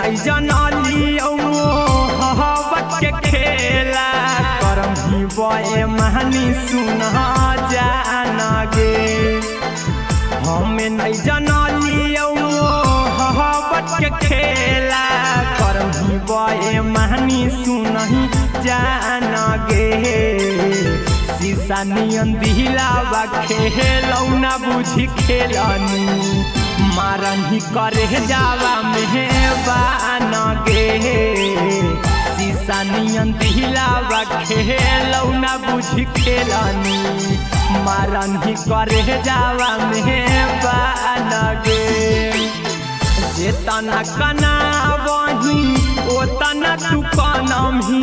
नहीं जनलियो मोहब्बत के खेला करम ही बे महनी सुना जाना गे। हमें नहीं जनलियो मोहब्बत के खेला करम ही बे महनी सुनही जाना गे। शीशा नियन दिलावा खेलौना बुझी खेलनी मारन ही करे जावा मेहबान गे। शीशा नियन दिलावा खेलौना बुझी खेलनी मारन ही करे जावा मेहबान गे। जेतना कना वही ओतना तू कनम ही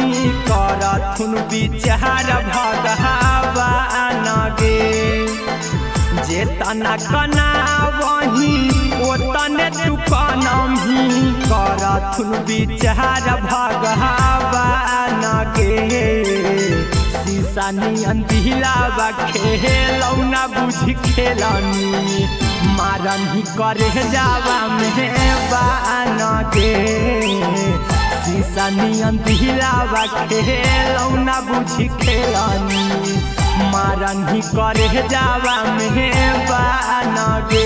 करथुन विचार भगवान गे। जेतना कना वही ओतने तू कनम ही करथुन विचार भगवान गे। शीशा नियन दिलावा खेलौना बुझी खेलनी मारन ही करे जावा मेहबान गे। शीशा नियन दिलावा खेलौना बुझी खेलनी मारन ही करे जावा मेहबान गे।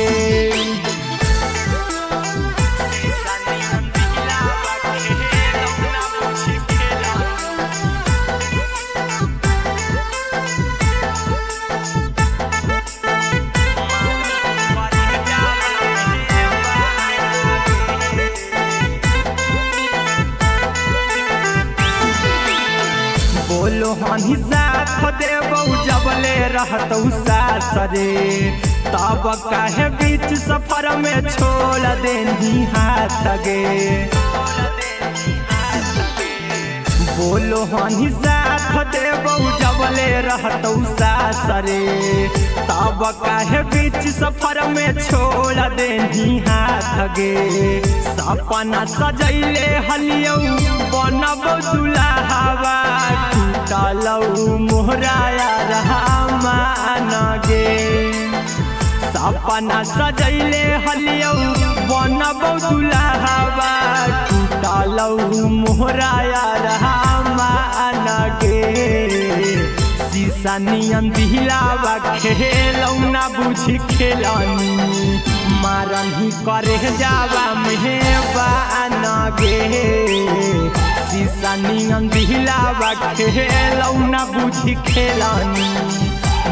बोलो हनी साथ देबौ जबले रहतौ साथ रे तब काहे बीच सफर में छोड़ देनी हाथ गे। बोलो हनी साथ देबौ जबले रहतौ साथ रे तब काहे बीच सफर में छोड़ देनी हाथ गे। सपना सजैले हलियौ बनबौ दुल्हावा टूटलौ मोहराया रहमान गे। सपना सजैले हलियौ बनबौ दुल्हावा टूटलौ मोहराया रहमान गे। शीशा नियन दिलावा खेलौना बुझी खेलनी मारन ही करे जावा मेहबान गे। शीशा नियन दिलावा खेलौना बुझी खेलनी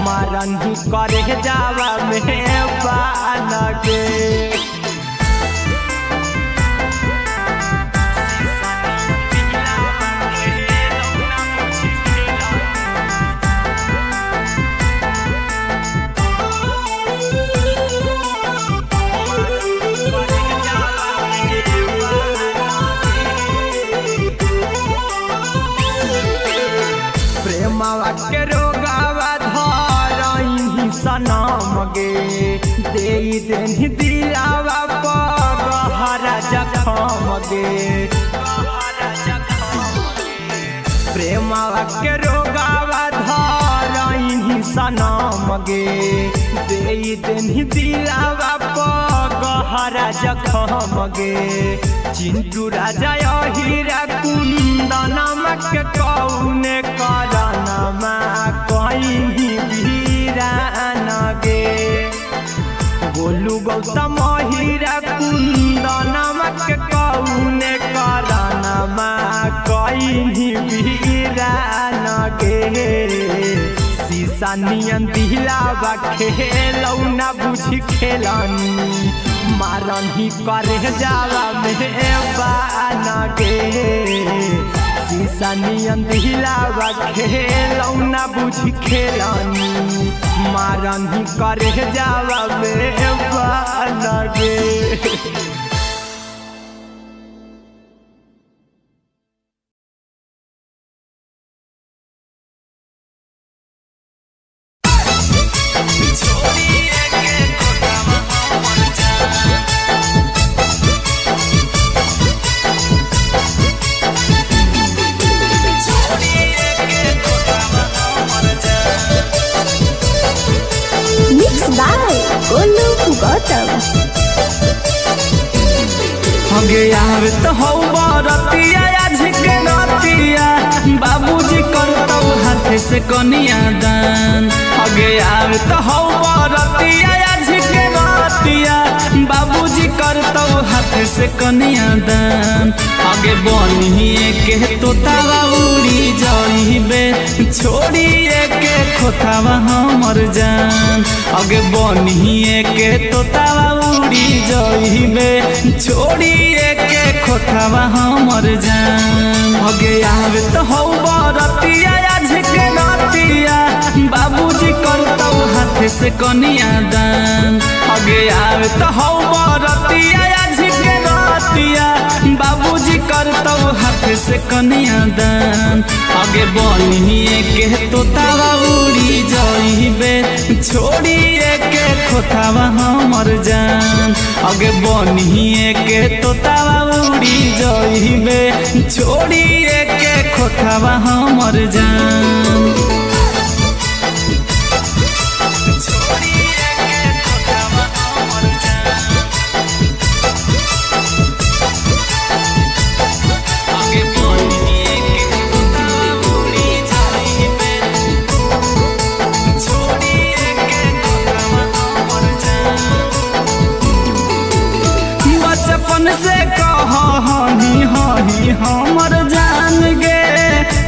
मारन ही करे जावा मेहबान गे। प्रेमवा के रोगावा धरही सनम गे दे देनी दिलावा गहरा जखम गे। प्रेमवा के रोगावा धरही सनम गे दे देनी दिलावा गहरा जखम गे। चिंटू राजा हीरा कुंदनम के कौने करनमा कहीं वीरान गे। गोलू गौतम हीरा कुंदनम के कौने करनमा कहीं वीरान गे। शीशा नियन दिलावा खेलौना बुझी खेलनी मारन ही करे जावा मेहबान गे। शीशा नियन दिलावा खेलौना बुझी खेलनी मारन ही करे जावा मेहबान गे। Mixed by Golu Gautam. अगे आवे तो हौ बरतिया आज के नतिया बाबूजी करतौ हाथ से कनिया दान। अगे आवे तो हौ बरतिया आज के नतिया बाबूजी करतौ हाथ से कनिया दान। आगे बनिए के तोतावा उड़ी जाइबे छोड़िए के खोतावा हमर जान। आगे बनिए के तोतावा उड़ी जाइबे छोड़िए के खोतावा हमर जान। आगे आवे तो हौ बरतिया आज के नतिया बाबूजी करतौ हाथ से कनिया दान। आगे आवे तो हौ बरतिया आज के नतिया बाबूजी करतौ हाथ से कनिया दान। आगे बनिए के तोतावा उड़ी जाइबे छोड़िए के खोतावा हमर जान। आगे बनिए के तोतावा उड़ी जाइबे छोड़िए के खोतावा हमर जान। से कही हही हमर जान गे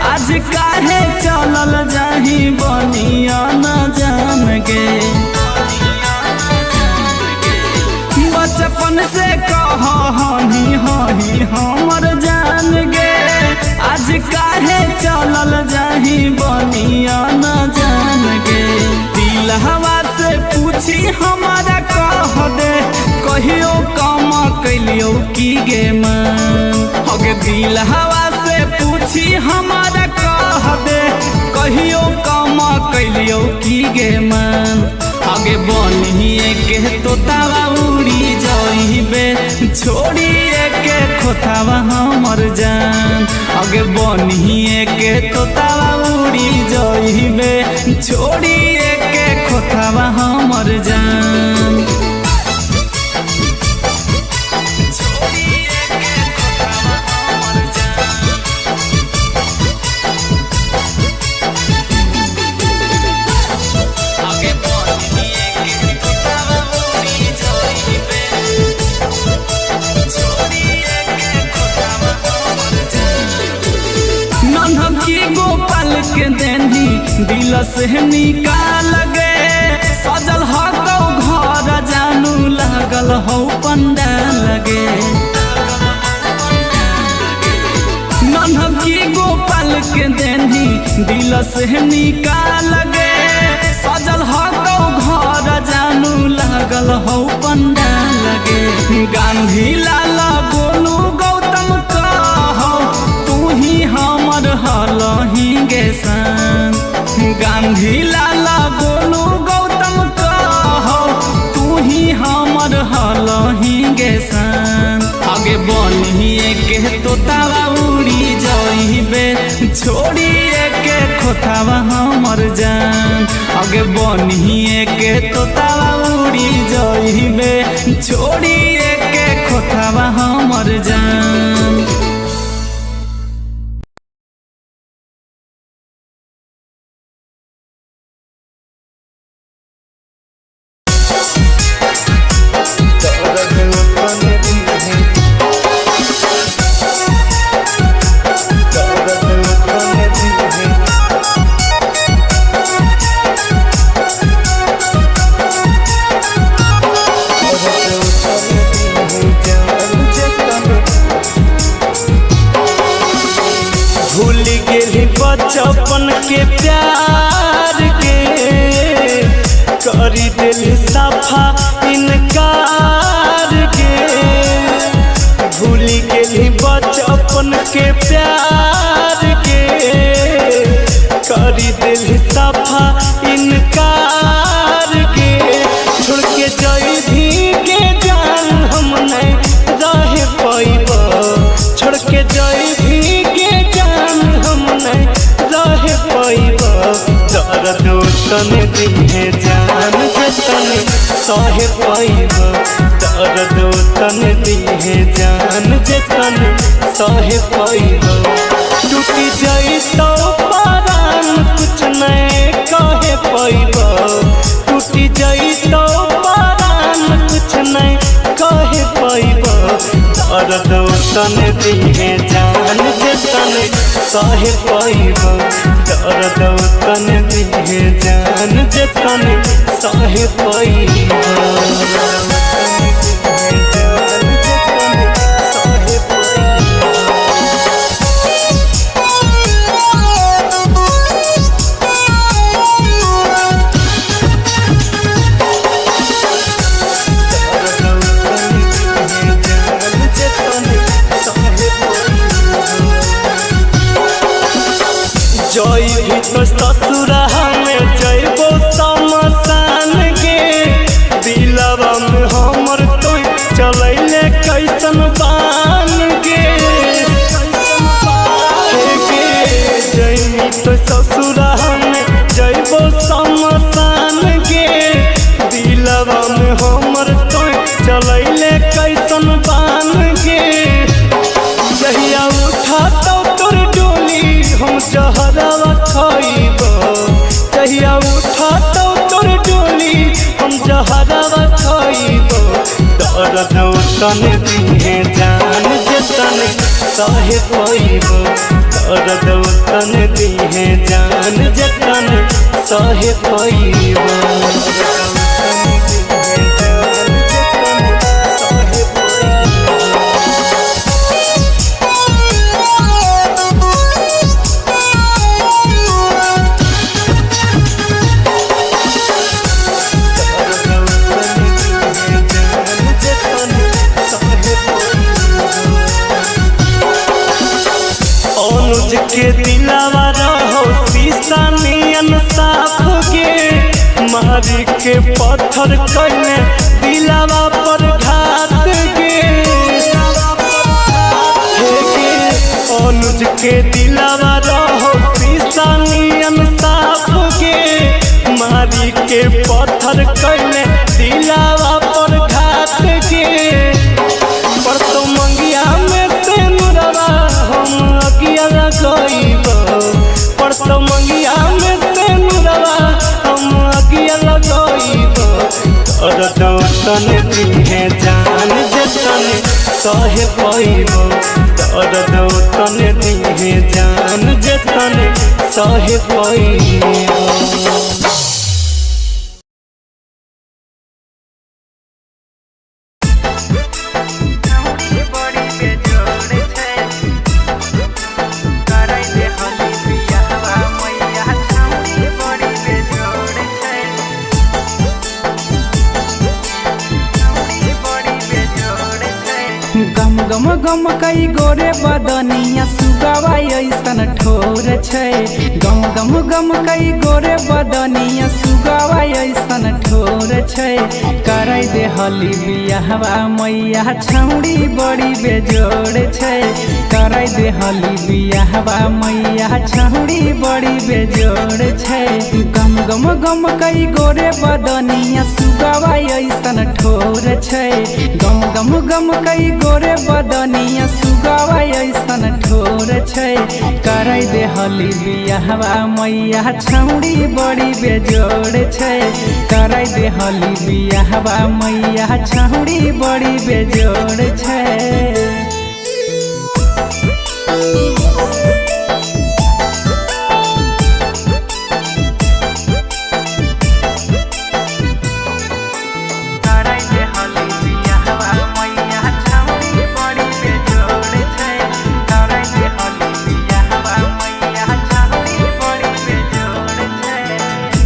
आज काहे चलल जाही बनिया न जान गे। बचपन से कही हही हमर जान गे आज काहे चलल जाही बनिया न जान गे। दिल हवा से पूछी हमारा कह दे कहियो काम कैलियो की गे मन। अगे दिल हवा से पूछी हमारा कह दे कहियो काम कैलियो की गे मन। आगे बनिए के तोतावा उड़ी जाइबे छोड़िए के खोतावा हमर जान। आगे बनिए के तोतावा उड़ी जाइबे छोड़िए के खोतावा हमर जान। गोपाल के देनी दिल से निकाल गे सजल हो घर जानू लागल हो पंडाल गे। नन्हकी गोपाल के देनी दिल से निकाल गे सजल हो घर जानू लागल हो पंडाल गे। गांधी लाल गोलू गौतम कहो तू ही हमर हलही गे सान। गांधी लाल गोलू गौतम कहो तू ही हमर हलही गे सान। आगे बनिए के तोतावा उड़ी जाइबे छोड़िए के खोतावा हमर जान। आगे बनिए के तोतावा उड़ी जाइबे छोड़िए के खोतावा हमर जान। बचपन के प्यार के करी दिल सफा इनकार के। भूल गेली बचपन के प्यार के करी दिल सफा इनकार के। छोड़ के जइभी के जान हम नहीं रह पाइब। छोड़ के जइभी के जान हम नहीं रह पाइब। दर्द तन दिहे जान जतन सहे पैब दर्द तन दिहे जान जतन सहे पैब टूटी जाई तो परान कुछ नहीं कहे पैब टूटी जाई तो परान कुछ नहीं कहे पैब दर्द तन दिहे जान जतन सहे पैब दर्द तन दिहे जान जतन सहे पैब जई तो ससुरा में जइबो समसान गे दिलवा में हमर तो चलैले कैसन बान गे जई तो ससुरा में जइबो समसान गे दिलवा में हमर तो चलैले कैसन बान गे जहिया उठा तो तोर डोली हम जहरवा खइब जहिया उठा तो तोर डोली हम जहरवा खइब दर्द तन दिहे जान जतन सहे पैब दर्द तन दिहे जान जतन सहे पैब अनुज के दिलावा रहो शीशा नियन साफ गे मारी के पत्थर कइले दिलावा पर घात गे अनुज के दिलावा रहो शीशा नियन साफ गे मारी के पत्थर कइले दिलावा पर घात गे पर तो मंगिया में से नुरवा हम अगिया लगइब पर तो मंगिया में से नुरवा हम अगिया लगइब दर्द तन दिहे जान जतन सहे पैब दर्द तन दिहे जान जतन सहे पैब गम गम कई गोरे बदनिया सुगावा ऐसन ठोर छै गम गम गम कई गोरे बदनिया सुगावा ऐसन ठोर छै करे दे हली बियाहवा मैया छौड़ी बड़ी बेजोड़ छै करे दे हली बियाहवा मैया छौड़ी बड़ी बेजोड़ छै गम गम गम कई गोरे बदनिया सुगावा ऐसन ठोर छै गम गम गम कई गोरे बदनिया सुगावा ऐसन ठोर छै करे दे हली बियाहवा मैया छौड़ी बड़ी बेजोड़ छै करे दे हली बियाहवा मैया छौड़ी बड़ी बेजोड़ छै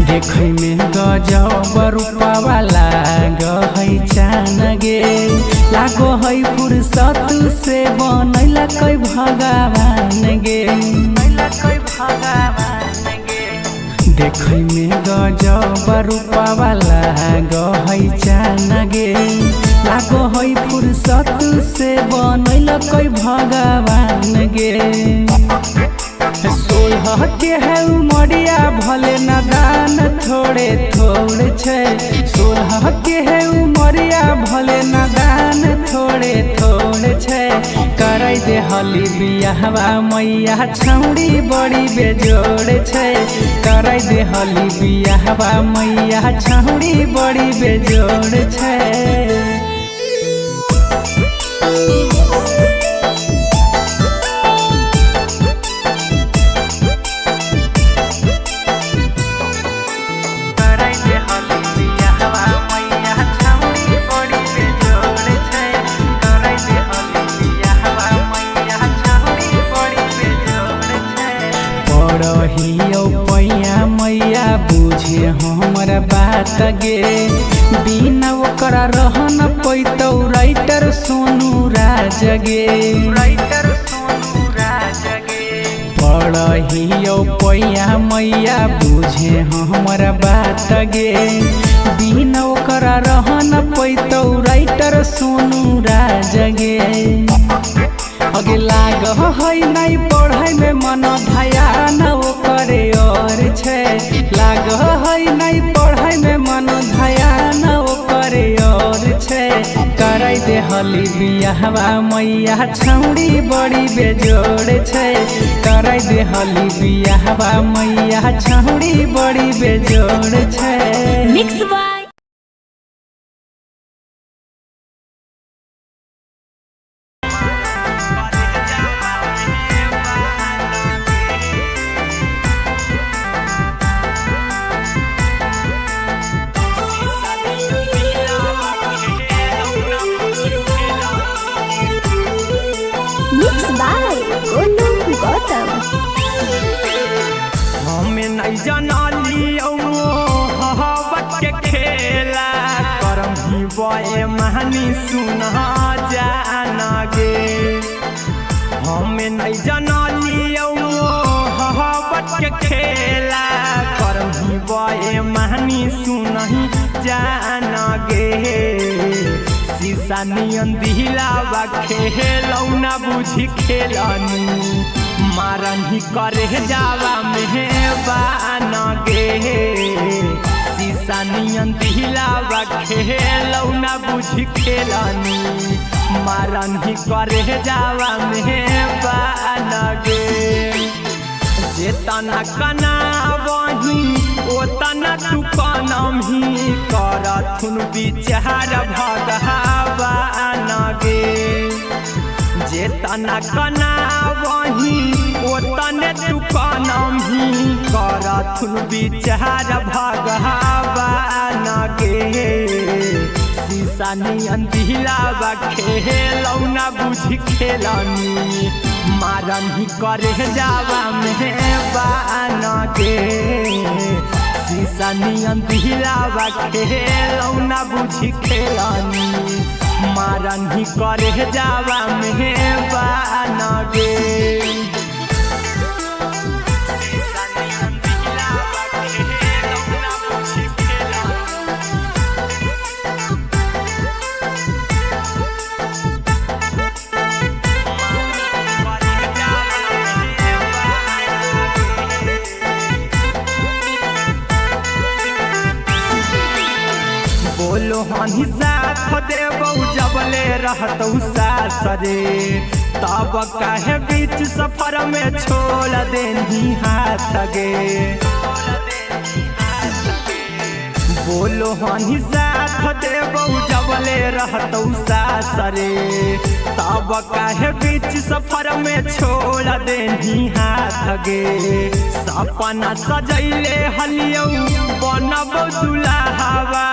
देखे में गजब रूपवा लागै चान गे लागो है फुर्सत से बनैला कोई भगवान गे देखे में गजब रूपवा लागै चान गे लागो है फुर्सत से बनैला कोई भगवान गे सोलह के है उमरिया भले नादान थोड़े थोड़े छे। सोलह के है उमरिया भले नादान थोड़े थोड़े छे। कराई दे हली बियाहवा मैया छौड़ी बड़ी बेजोड़ छे। कराई दे हली बियाहवा मैया छौड़ी बड़ी बेजोड़ छे। पैया मैया बुझे हमरा बात गे। बिना ओकरा रहन पैतौ राइटर सोनू राज गे। पढ़ियो पैया मैया बुझे हमरा बात गे। बिना ओकरा रहन पैतौ राइटर सोनू राज गे। अगे लाग है नहीं पढ़ाई में मन ध्यान ओकरे और छे। लाग है नहीं पढ़ाई में मन ध्यान ओकरे और छे। कराई दे हली बियाहवा मैया छौड़ी बड़ी बेजोड़ छे। कराई दे हली बियाहवा मैया छौड़ी बड़ी बेजोड़ छे। Mix by Gautam. हमें नहीं जानलियो मोहब्बत के खेला। करम ही बे महानी सुना जाना गे। हमें नहीं जानलियो मोहब्बत के खेला। करम ही बे महानी सुनही जाना गे। शीशा नियन दिलावा खेलौना बुझी खेलनी। मारन ही करे जावा मेहबान गे। शीशा नियन दिलावा खेलौना बुझी खेलनी। मारन ही करे जावा मेहबान गे। जेतना कना वही ओतना तू कनम ही करथुन विचार भगवान गे। जेतना कना वही ओतने तू कनम ही करथुन विचार भगवान गे। शीशा नियन दिलावा खेलौना बुझी खेलनी। मारन ही करे जावा मेहबान गे। शीशा नियन दिलावा खेलौना बुझी खेलनी। मारन ही करे जावा मेहबान गे। बोलो हनी साथ देबौ जबले रहतौ सासरे। तब काहे बीच सफर में छोड़ देनी हाथ गे। बोलो हनी साथ देबौ जबले रहतौ सासरे। तब काहे बीच सफर में छोड़ देनी हाथ गे। सपना सजैले हलियौ बनबौ दुल्हावा।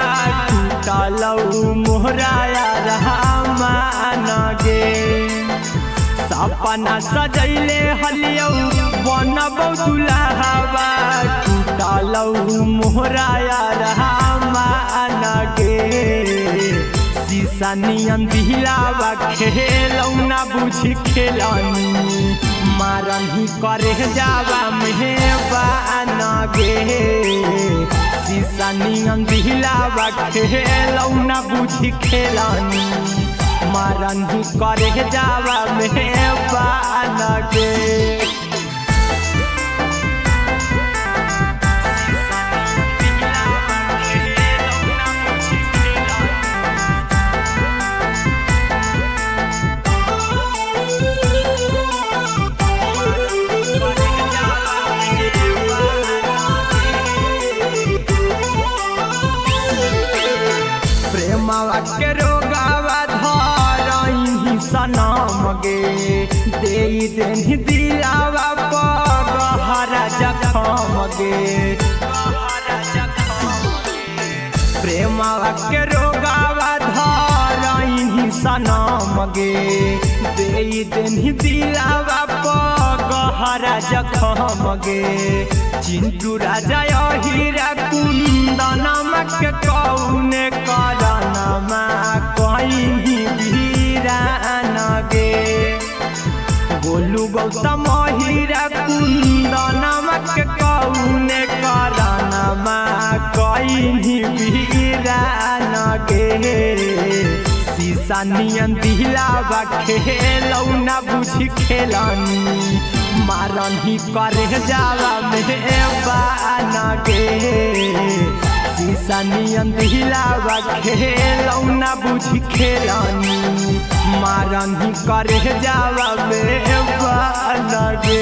टूटलौ मोहराया रहमान गे। सपना सजैले हलियौ बनबौ दुल्हावा। टूटलौ मोहराया रहमान गे। शीशा नियन दिलावा खेलौना बुझी खेलनी। मारन ही करे जावा मेहबान गे। शीशा नियन दिलावा खेलौना बुझी खेलनी। मारन ही करे जावा मेहबान गे। देनी दिलावा पर गहरा जखम गे प्रेमवा के रोगावा धरही सनम गे दे देनी दिलावा पर गहरा जखम गे चिंटू राजा हीरा कुंदनमा के कौने करनमा कहीं वीरान गे बोलू गौतम हीरा कुंदनमा के कौने करनमा कहीं वीरान गे शीशा नियन दिलावा खेलौना बुझी खेलानी मारन ही करे जावा में बान गे शीशा नियन दिलावा खेलौना बुझी खेलानी मारन ही करे जावा में बान गे।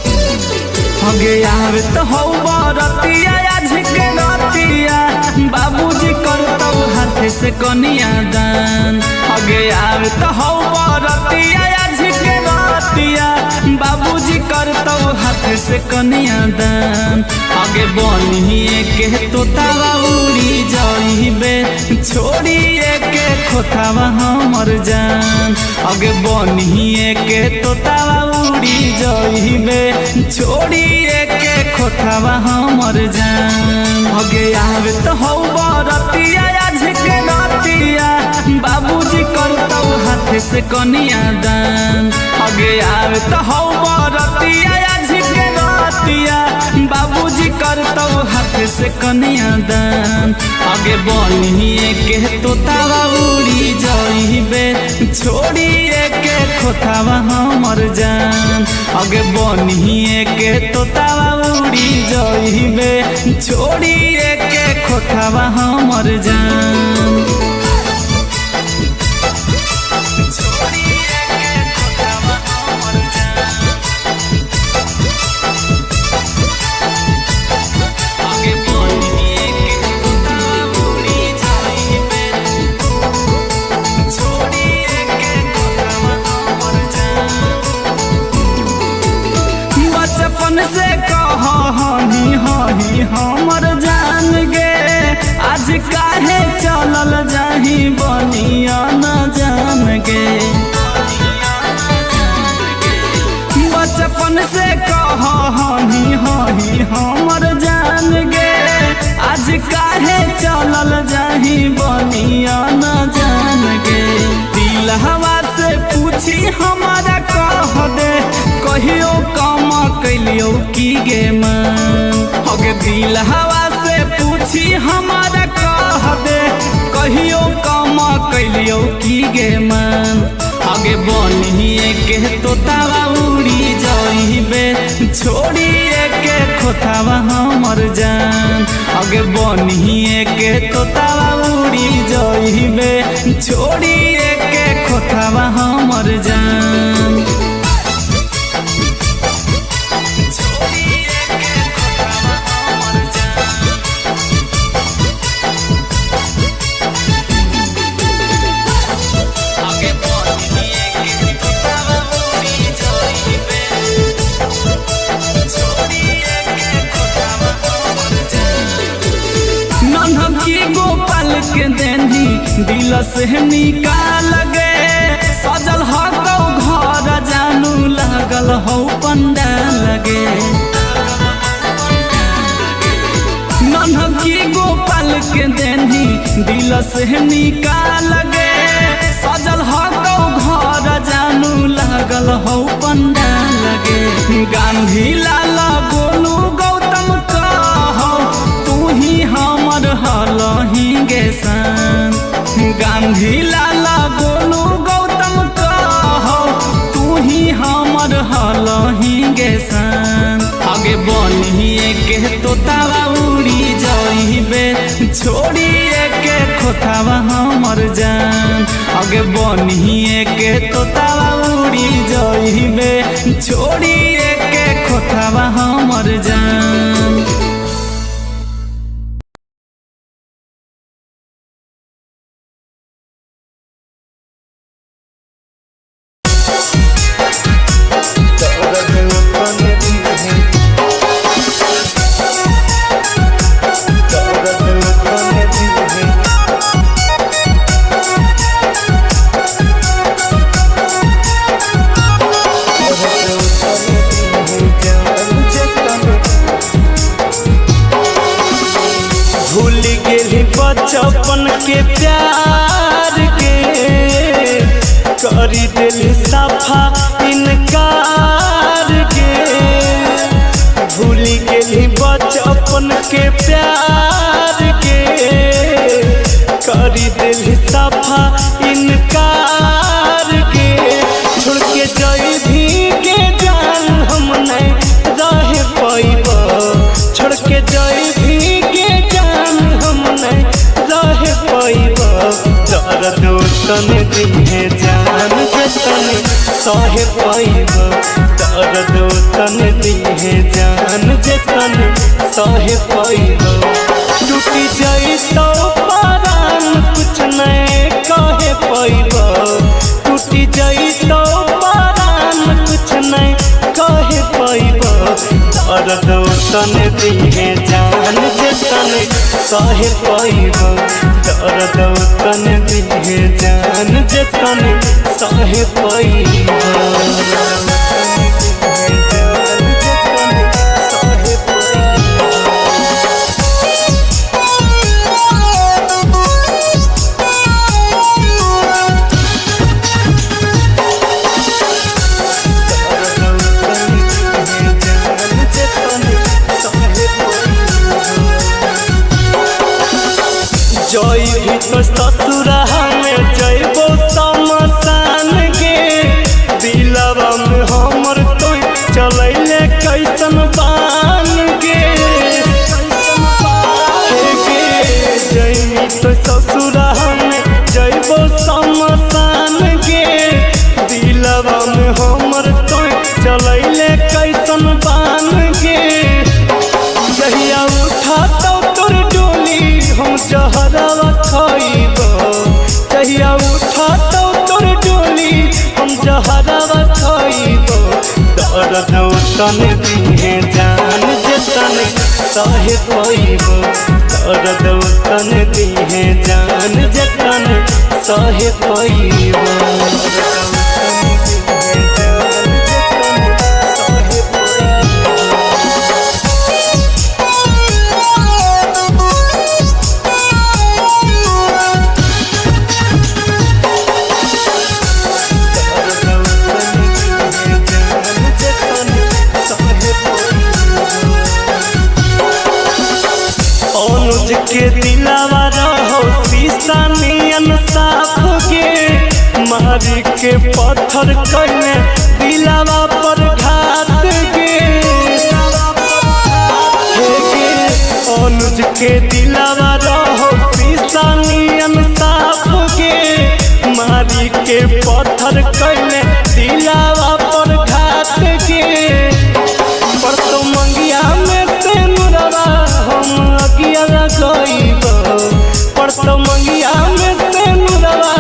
हगे यार तो हो बरतिया आज के रतिया बाबूजी करतौ हाथ से कनिया दान हगे यार तो हो बरतिया आज के रतिया बाबूजी करतौ हाथ से कनिया दान हगे बनिए के तोतावा उड़ी जाइबे छोड़िए के खोतावा हमर जान हगे बनिए के तोतावा उड़ी जाइबे छोड़िए के खोतावा हमर जान हगे यार तो हो बरतिया आज के रतिया बाबूजी करतौ हाथ से कनिया दान हगे यार तो हो बरतिया आज के रतिया बाबूजी करतौ हाथ से कनिया दान हगे बनिए के तोतावा उड़ी जाइबे छोड़िए के खोतावा हमर जान हगे बनिए के तोतावा उड़ी जाइबे छोड़िए के खोतावा हमर जान से कही हही हमर जान गे आज काहे चलल जाही बनिया न जान गे बचपन से कही हही हमर जान गे आज काहे चलल जाही बनिया न जान गे दिल हवा से पूछी हमारा कह दे कहियो कम कैलियो की गे मन हगे दिल हवा से पूछी हमारा कह दे कहियो कम कैलियो की गे मन हगे बनिए के तोतावा उड़ी जाइबे छोड़िए के खोतावा हमर जान हगे बनिए के तोतावा उड़ी जाइबे छोड़िए के खोतावा हमर जान गोपाल के देनी दिल से निकाल गे सजल हो घर जानू लागल हो पंडाल गे नन्हकी गोपाल के देनी दिल से निकाल गे सजल हो घर जानू लागल हो पंडाल गे गांधी लाल गोलू गौतम कहो तू ही हमर हलही गे सान गांधी लाल गोलू गौतम कहो तू ही हम हमर हलही गे सान आगे बनिए के तोतावा उड़ी जाइबे छोड़िए के खोतावा हमर जान आगे बनिए के तोतावा उड़ी जाइबे छोड़िए के खोतावा हमर जान। बचपन के प्यार के करी दिल सफा इनकार के भूल गेली बचपन के प्यार के करी दिल सफा इनकार के छोड़ के जाई भी के जान हम नहीं रह पाइब छोड़ के जाई भी के जान हम नहीं रह पाइब दर्द तन दिहे जान के तन सह पाइब दर्द तन दिहे जान जे तन सह पाइब टूटी जाई तो परान कुछ नहीं कहे पाइब टूटी जाई तो परान कुछ नहीं कहे पाइब दर्द तन दिहे जान जे तन सह पाइब दर्द तन दिहे जान जे तन सह पाइब। जई तो ससुरा में जइबो समसान गे दिलवा में हमर तो चलैले कैसन बान गे जई तो ससुरा में जइबो समसान गे दिलवा में हमर तो चलैले कैसन बान गे जहिया उठा तो तोर डोली हम जहरवा खाइब जहिया उठा तो तोर डोली हम जहरवा खाइब दर्द तन दिहे जान जे तन सह पाइब दर्द तन दिहे जान जे तन सह पाइब। के दिलावा रहो शीशा नियन साफ गे मारी के पत्थर कइले दिलावा पर घात गे अनुज के दिलावा रहो शीशा नियन साफ गे मारी के पत्थर कइले दिलावा पर घात गे पर तो मंगिया में से नुरवा हम अगिया लगाइब पर तो मंगिया में से नुरवा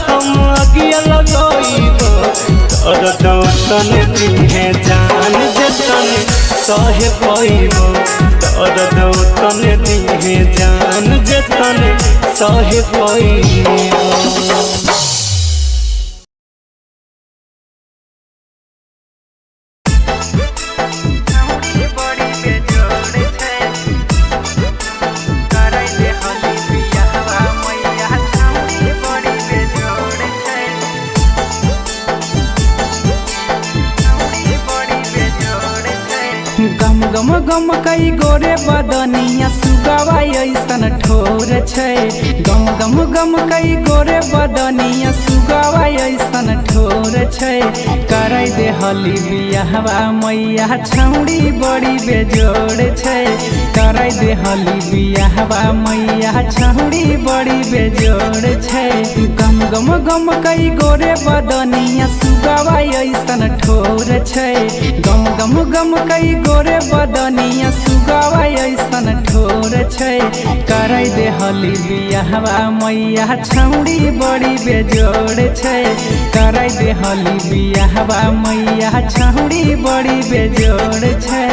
हम अगिया लगाइब दर्द तन दिहे जान जे तन सह पाइब दर्द तन दिहे जान जे तन सह पाइब। गम गम कई गोरे बदनिया सुगवा ऐसन ठोर छै। गम गम गम कई गोरे बदनिया सुगवा ऐसन ठोर छै। कराई दे हली बियाहवा मैया छौड़ी बड़ी बेजोड़ छै। कराई दे हली बियाहवा मैया छौड़ी बड़ी बेजोड़ छै। गम गम गम कई गोरे बदनिया सुगवा ऐसन ठोर छै। गम गम गम कई गोरे बदनिया सुगवा ऐसन ठोर छै। कराई दे हली बियाहवा मैया छौड़ी बड़ी बेजोड़ छै। कराई दे हली बियाहवा मैया छौड़ी बड़ी बेजोड़ छै।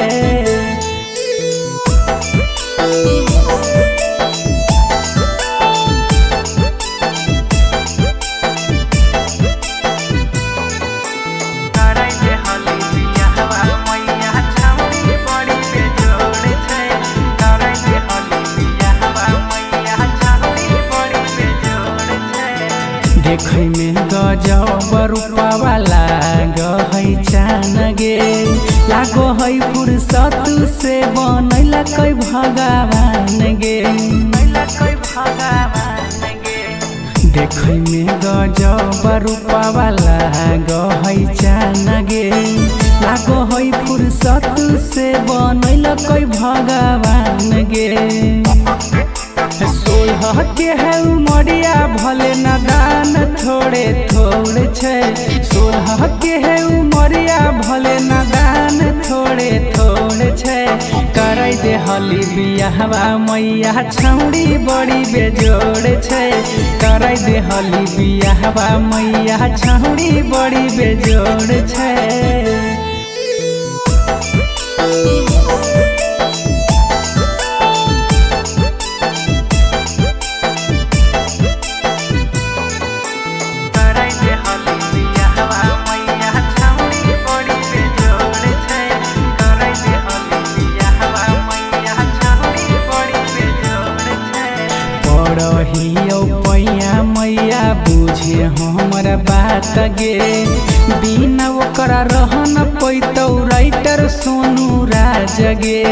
देखै में गजब रूपवा लागै चान गे। लागो है फुर्सत से बनैला कै भगवान गे। देखै में गजब रूपवा लागै चान गे। लागो है फुर्सत से बनैला कै भगवान गे। 16 के है उमरिया भले नादान थोड़े थोड़े छै। 16 के है उमरिया भले नादान थोड़े थोड़े छै। कराई दे हली बियाहवा मैया छौड़ी बड़ी बेजोड़ छै। कराई दे हली बियाहवा मैया छौड़ी बड़ी बेजोड़ छै। पैया मैया बुझे हमर बात गे। बिना ओकरा रह न पैतौ राइटर सोनू राज गे।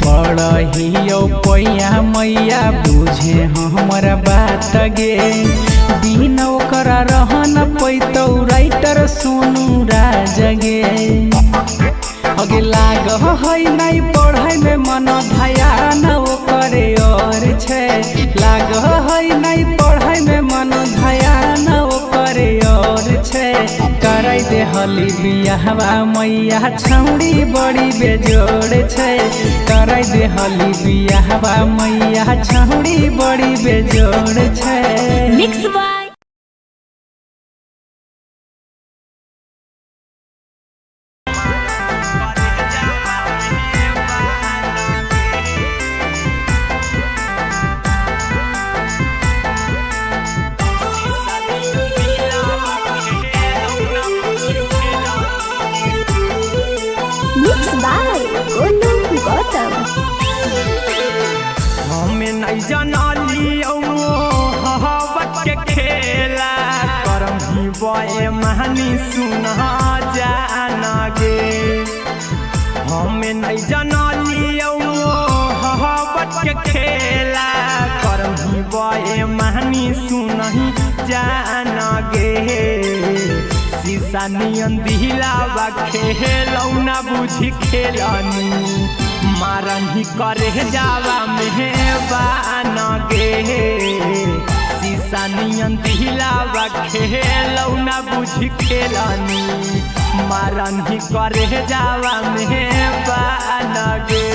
पढ़ियो पैया मैया बुझे हमर बात गे। बिना ओकरा रह न पैतौ राइटर सोनू राज गे। अगे लाग है नहीं पढ़ाई में मन ध्यान ओकरे और छै। लाग है नहीं पढ़ाई में मन ध्यान ओकरे और छै। कराई दे हली बियाहवा मैया छौड़ी बड़ी बेजोड़ छै। कराई दे हली बियाहवा मैया छौड़ी बड़ी बेजोड़ छै। Mix by Gautam. हमें नहीं जानलियो मोहब्बत के खेला। करम ही बए महानी सुना जाना गे। हमें नहीं जानलियो मोहब्बत के खेला। करम ही बए महानी सुना जाना गे। शीशा नियन दिलावा खेलौना बुझी खेलनी। मारन ही करे जावा मेहबान गे। शीशा नियन दिलावा खेलौना बुझी खेलनी। मारन ही करे जावा मेहबान गे।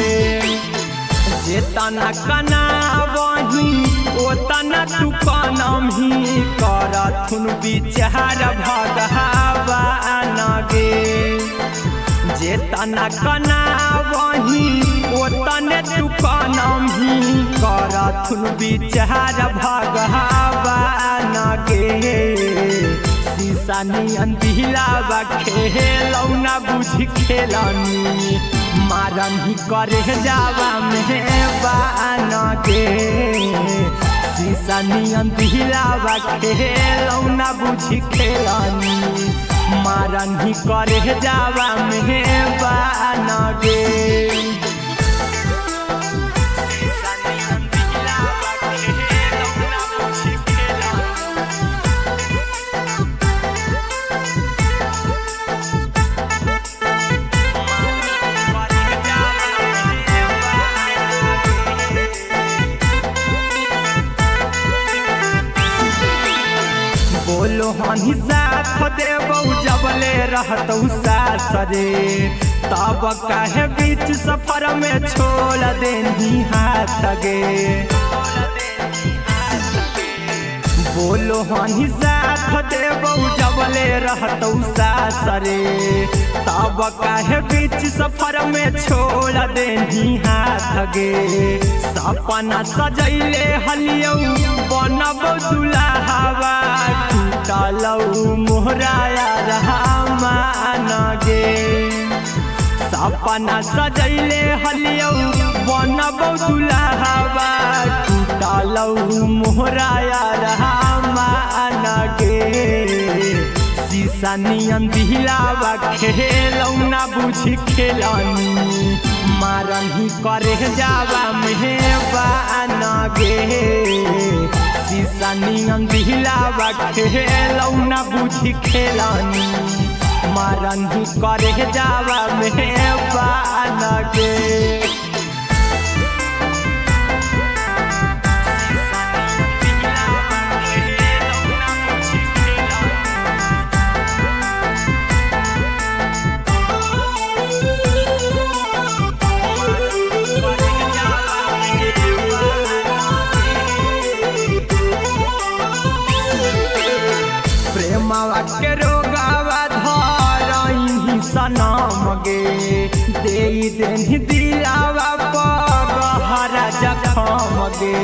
जेतना कना वही ओतना तू कनम ही करथुन विचार भगवान गे। जेतना कना वही ओतने तू कनम ही करथुन विचार भगवान गे। शीशा नियन दिलावा खेलौना बुझी खेलनी। मारन ही करे जावा मेहबान गे। शीशा नियन दिलावा खेलौना बुझी खेलनी। मारन मारन ही करे जावा में बानगे बोलो हनी साथ देबौ जबले रहतौ सासरे तब काहे बीच सफर में छोड़ देनी हाथ गे बोलो हनी साथ देबौ जबले रहतौ सासरे तब काहे बीच सफर में छोड़ देनी हाथ गे सपना सजैले हलियौ बनब दुल्हावा टूटलौ मोहराया रहमान गे सपना सजैले हलियौ बनब दुल्हावा टूटलौ मोहराया रहमान गे शीशा नियन दिलावा खेलौ ना बुझी खेलनी मारन ही करे जावा मेहबान गे शीशा नियन दिलावा खेलौ ना बुझी खेलनी मारन ही करे जावा मेहबान गे प्रेमवा के रोगावा धरही सनम गे दे देनी दिलावा पर गहरा जखम गे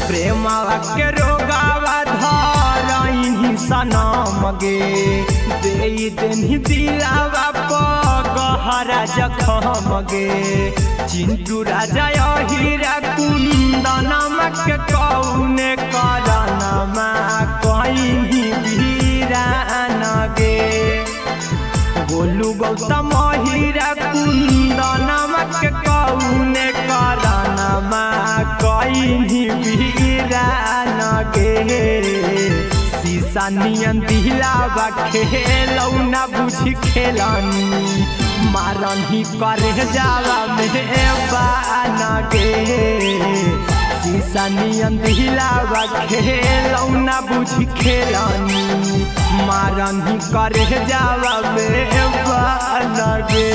प्रेमवा के रोगावा धरही सनम गे दे देनी दिलावा पर गहरा जखम गे चिंटू राजा हीरा कुंदनम के कौने करनमा कहीं वीरान गे बोलू गौतम हीरा कुंदनम के कौने करनमा कहीं वीरान गे शीशा नियन दिलावा खेलौ ना बुझी खेलनी मारन ही करे जावा मेहबान गे शीशा नियन दिलावा खेलौ ना बुझी खेलनी मारन ही करे जावा मेहबान गे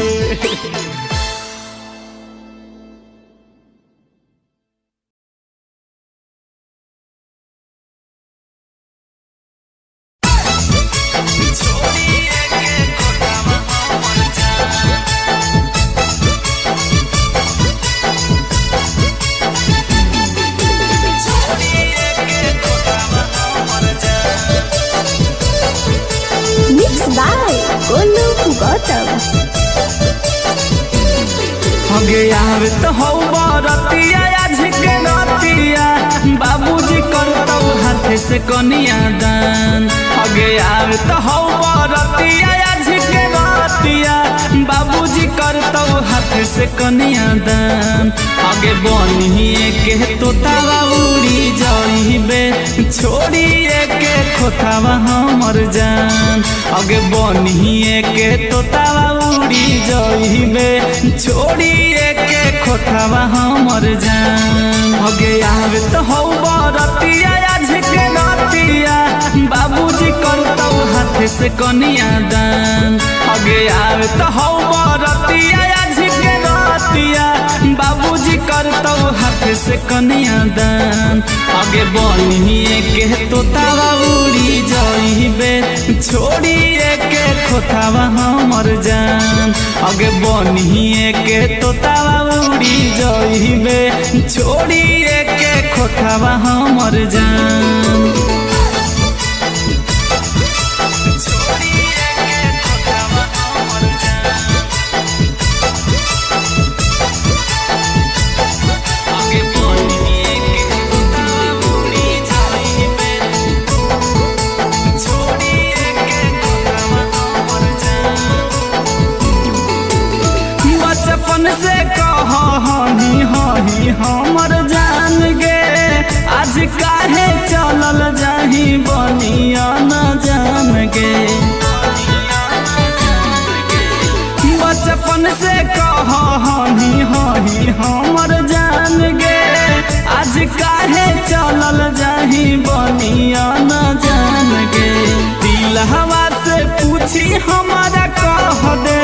हगे यार तो हौ बरतिया आज के नतिया बाबूजी करतौ हाथ से कनिया दान हगे यार तो हौ बरतिया आज के नतिया बाबूजी करतौ हाथ से कनिया दान हगे बनिए के तोतावा उड़ी जाइबे छोड़िए के खोतावा हमर जान हगे बनिए के तोतावा उड़ी जाइबे छोड़िए के खोतावा हमर जान हगे यार तो हौ बरतिया आज के नतिया बाबूजी करतौ हाथ से कनिया दान हगे यार तो हौ बरतिया आज के नतिया बाबूजी करतौ हाथ से कनिया दान हगे बनिए के तोतावा उड़ी जाइबे छोड़िए के खोतावा हमर जान हगे बनिए के तोतावा उड़ी जाइबे छोड़िए के खोतावा हमर जान हही हही हमर जान गे आज काहे चलल जाही बनिया न जान गे बचपन से कह हही हही हमर जान गे आज काहे चलल जाही बनिया न जान गे दिल हवा से पूछी हमारा कह दे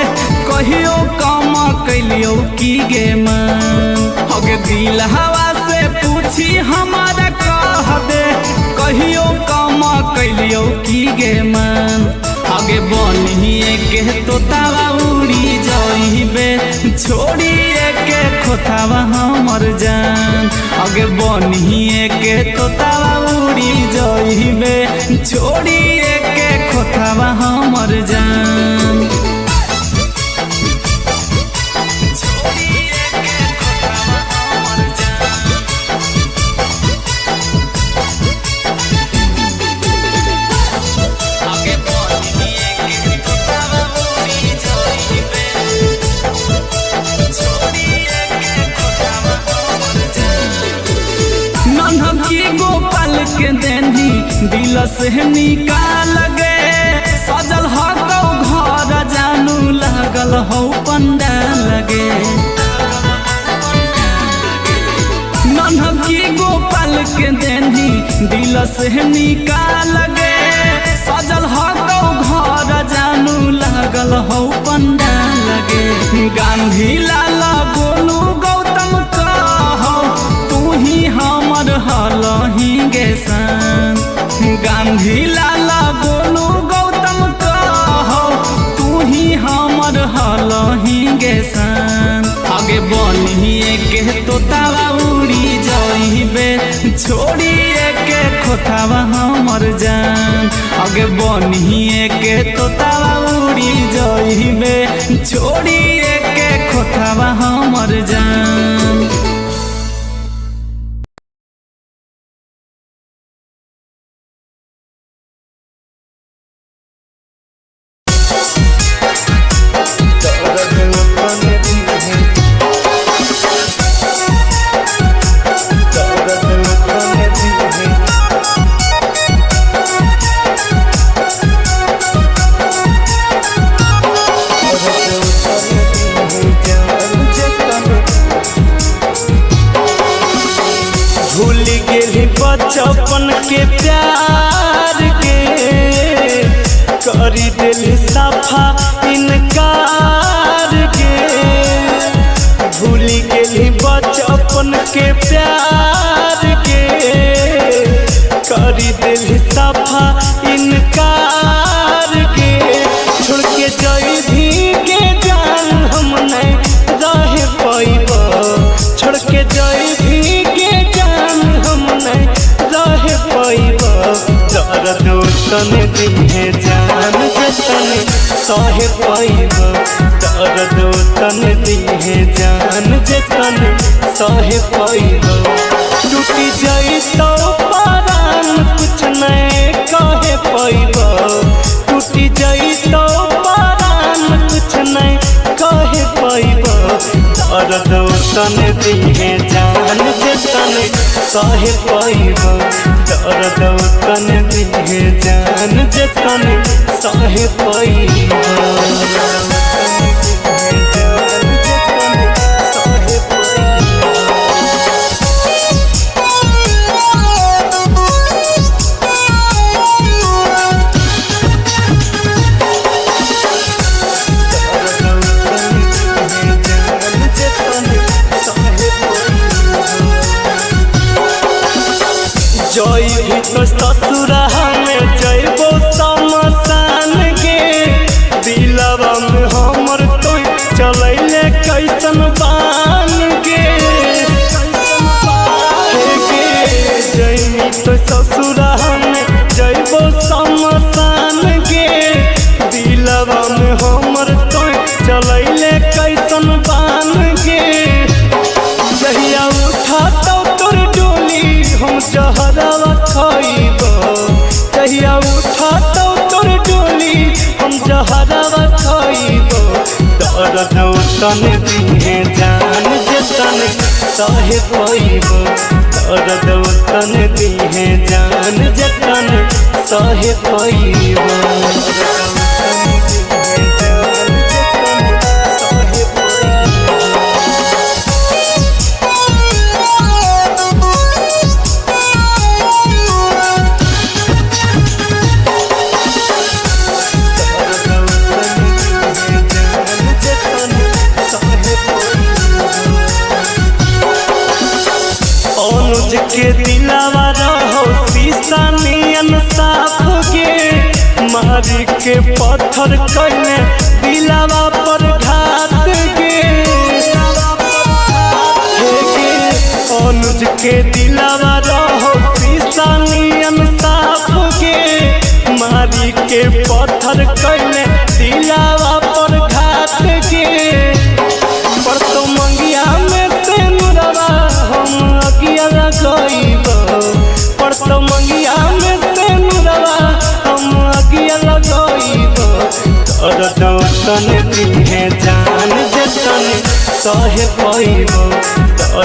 कहियो काम कैलियो की गे मन हगे दिल हवा से पूछी हमारा कह दे कहियो काम कैलियो की गे मन आगे बनिए के तोतावा उड़ी जाइबे छोड़िए के खोतावा हमर जान आगे बनिए के तोतावा उड़ी जाइबे छोड़िए के खोतावा हमर जान गोपाल के देनी दिल से निकाल गे सजल हो घर जानू लागल हो पंडाल गे नन्हकी गोपाल के देनी दिल से निकाल गे सजल हो घर जानू लागल हो पंडाल गे गांधी लाल गोलू गौतम कहो तू ही हमर हलही गे सन गांधी लाल गोलू गौतम कहो तू ही हमर हलही गे सन आगे बनिए के तोतावा उड़ी जाइबे छोड़िए के खोतावा हमर जान आगे बनिए के तोतावा उड़ी जाइबे छोड़िए के खोतावा हमर जान बचपन के प्यार के करी दिल सफा इनकार के भूल गेली बचपन के प्यार के करी दिल सफा इनकार के छोड़ के जइभी के जान हम नहीं रह पाइब छोड़ के जइभी के जान हम नहीं रह पाइब दर्द तन दिहे जान जतन सह पाइब दर्द तन दिहे जान जतन सह पाइब टूटी जाई तो परान कुछ नहीं कहे पाइब टूटी जाई तो परान कुछ नहीं कहे पाइब दर्द तन दिहे जान जतन सह पाइब दर्द तन दिहे जान जतन सह पाइब जइबी तो ससुरा में जइबो शमशान के दिलवा में हमर तो चलैले कैसन बान के जइबी तो ससुरा में जइबो शमशान के दिलवा में हमर तो चलैले कैसन बान के जहिया उठा तो तोर डोली हम जहरवा खाइब जहिया उठा तो तोर डोली हम जहरवा खाइब दर्द तन दिहे जान जतन सहे पैबो दर्द तन दिहे जान जतन सहे पैबो। अनुज के दिलावा रहो शीशा नियन साफ गे मारी के पत्थर कइले दिलावा पर घात गे अनुज के दिलावा रहो शीशा नियन साफ गे मारी के पत्थर कइले दिलावा पर घात गे पर तो मंगिया में से नुरवा हम अगिया लगइब पर तो मंगिया में से नुरवा हम अगिया लगइब दर्द तन दिहे जान जतन सहे पैबो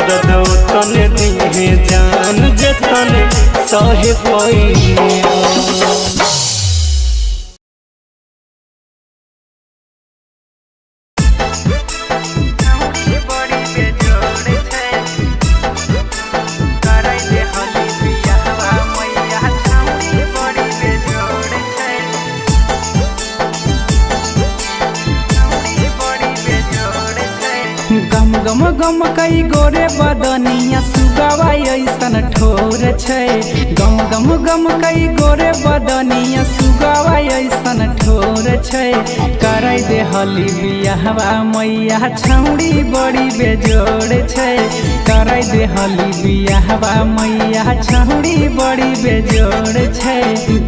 दर्द तन दिहे जान जतन सहे पैबो। गम गम गम कई गोरे बदनिया सुगवा ऐसन ठोर छै गम गम गम कई गोरे बदनिया सुगवा ऐसन ठोर छै करे दे हली बियाहवा मैया छौड़ी बड़ी बेजोड़ छै करे दे हली बियाहवा मैया छौड़ी बड़ी बेजोड़ छै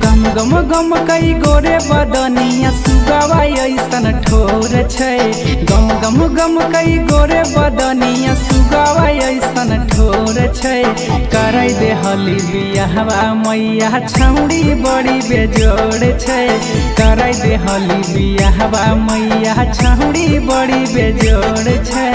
गम गम गम कई गोरे बदनिया सुगवा ऐसन ठोर छै गम गम गम कई गोरे बदनिया सुगवा ऐसन ठोर छै करे दे हली बियाहवा मैया छौड़ी बड़ी बेजोड़ छै करे दे हली बियाहवा मैया छौड़ी बड़ी बेजोड़ छै।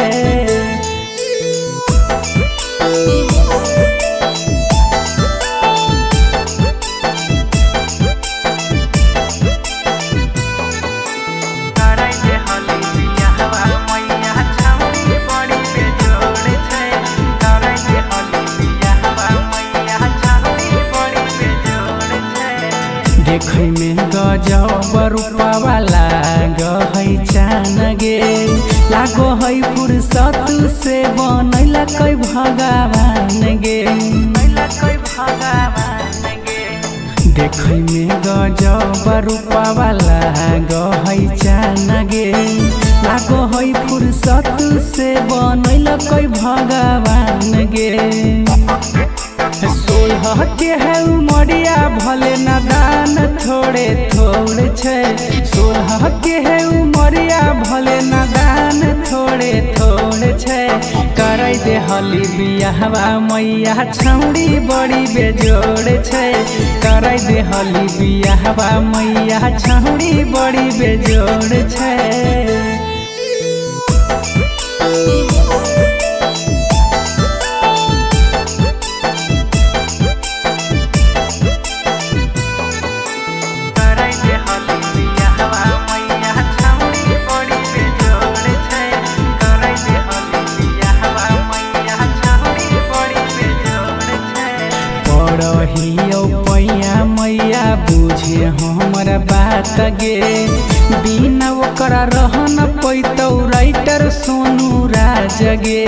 देखै में गजब रूपवा लागै चान गे लागो है फुर्सत से बनैला कै भगवान गे देखै में गजब रूपवा लागै चान गे लागो है फुर्सत से बनैला कै भगवान गे सोलह के है उमरिया भले नादान थोड़े थोड़े छै सोलह के है उमरिया भले नादान थोड़े थोड़े छै करे दे हली बियाहवा मैया छौड़ी बड़ी बेजोड़ छै करे दे हली बियाहवा मैया छौड़ी बड़ी बेजोड़ छै। मैया बुझे हमर बात गे बिना ओकरा रह न पैतौ राइटर सोनू राज गे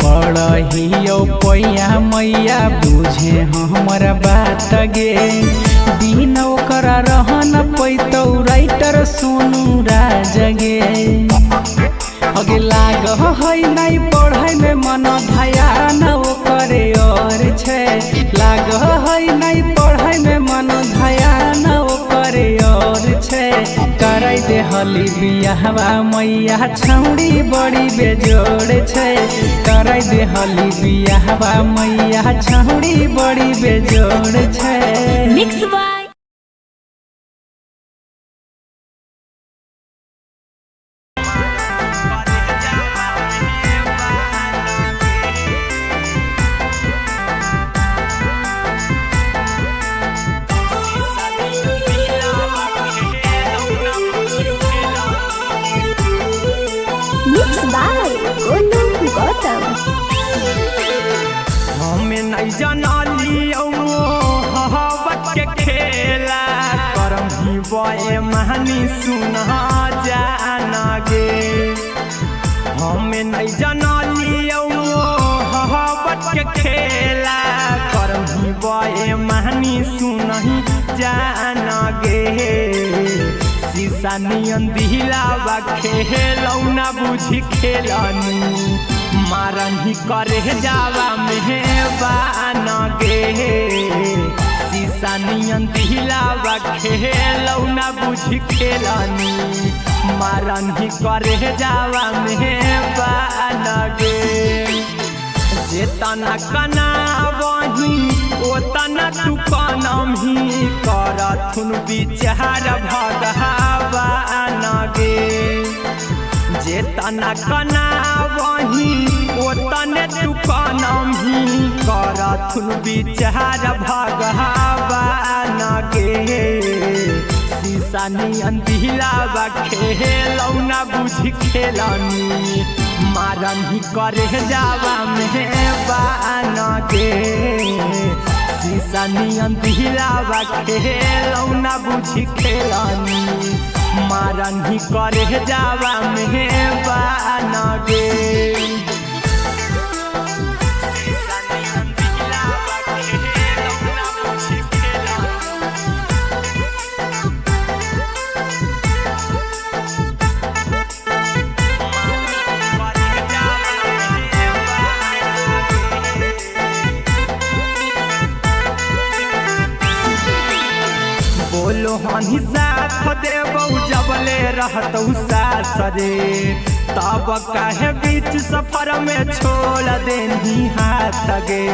पढ़ियो पैया मैया बुझे हमर बात गे बिना ओकरा रह न पैतौ राइटर सोनू राज गे अगे लाग है नहीं पढ़ाई में मन ध्यान ओकरे और छै लाग है नहीं पढ़ाई में मन ध्यान ओकरे और छै करे दे हली बियाहवा मैया छौड़ी बड़ी बेजोड़ छै करे दे हली बियाहवा मैया छौड़ी बड़ी बेजोड़ छै। मिक्स कहानी सुना जान गे हमें नहीं जनलियो मोहब्बत के खेला करही बे महानी सुनही जान गे शीशा नियन दिलावा खेलौना बुझी खेलनी मारन ही करे जावा मेहबान गे शीशा नियन दिलावा खेलौना बुझी खेलनी मारन ही करे जावा मेहबान गे जेतना कना बही ओतना तू कनम ही करथुन विचार भगवान गे जेतना कना बही ओतने तू कनम ही करथुन विचार भगवान गे शीशा नियन दिलावा खेलौना बुझी खेलनी मारन ही करे जावा मेहबान गे शीशा नियन दिलावा खेलौना बुझी खेलनी मारन ही करे जावा मेहबान गे बोलो हनी साथ देबौ जबले रहतौ सास रे तब काहे बीच सफर में छोड़ देनी हाथ गे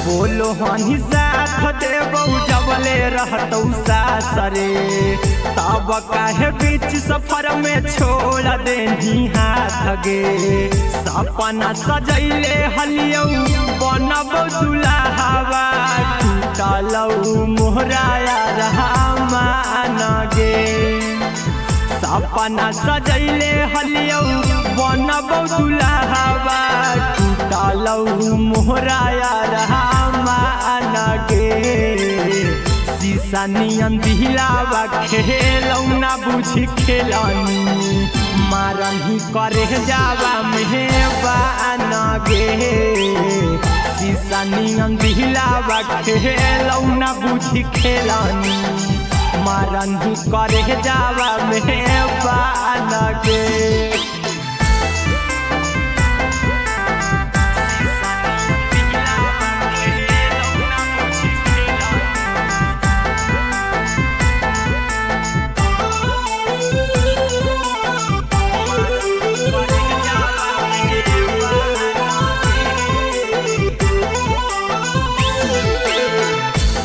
बोलो हनी साथ देबौ जबले रहतौ सास रे तब काहे बीच सफर में छोड़ देनी हाथ गे सपना सजैले हलियौ बनबौ दुल्हावा टूटलौ मोहराया रहमान गे सपना सजैले हलियौ बनबौ दुल्हावा टूटलौ मोहराया रहमान गे शीशा नियन दिलावा खेलौना बुझी खेलनी मारन ही करे जावा मेहबान गे शीशा नियन दिलावा खेलौना बुझी खेलनी मारन ही करे जावा मेहबान गे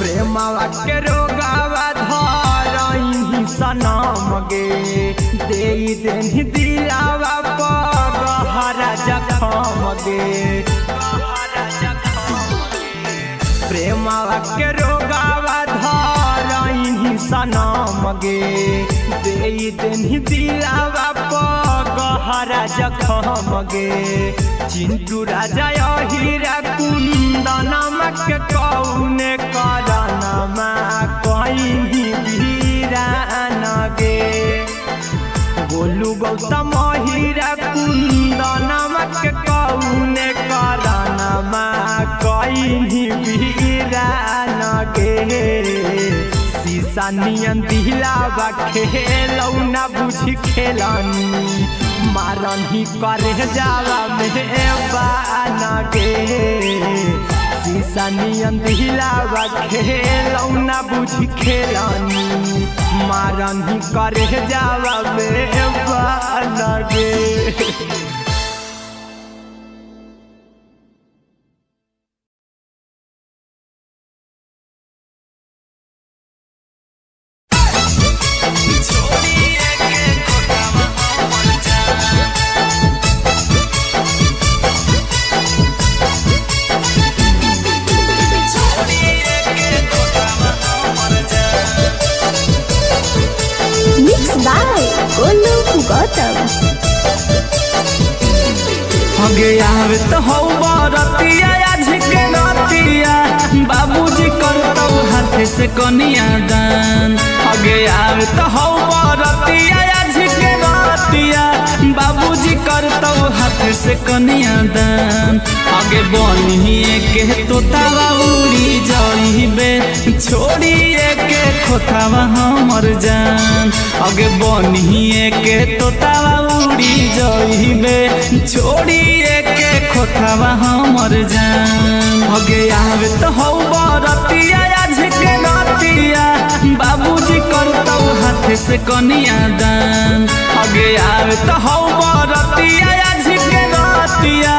प्रेमवा के रोगावा धरही सनम गे देई देनी दिलावा गहरा जखम गे प्रेमवा के रोगावा धरही सनम गे देई देनी दिलावा गहरा जखम गे चिंटू राजा हीरा कुंदनमा के कौने करनमा कहीं वीरान गे गोलू गौतम हीरा कुंदनमा के कौने करनमा कहीं वीरान गे शीशा नियन दिलावा खेलौना बुझी खेलनी मारन ही करे जावा मेहबान गे शीशा नियन दिलावा खेलौना बुझी खेलनी मारन ही करे जावा मेहबान गे हगे आवे तो हो बरतिया आज के नतिया बाबूजी करतौ हाथ से से कनिया दान आगे आवे तो हौ बरतिया आज के रतिया बाबूजी करतौ हाथ से कनिया दान आगे बनिए के तोतावा उड़ी जाइबे छोड़िए के खोतावा हमर जान आगे बनिए के तोतावा उड़ी जाइबे छोड़िए के खोतावा हमर जान आगे आवे तो हौ बरतिया आज के रतिया बाबूजी करतौ हाथ से कनिया दान आगे आवे तो हौ बरतिया आज के रतिया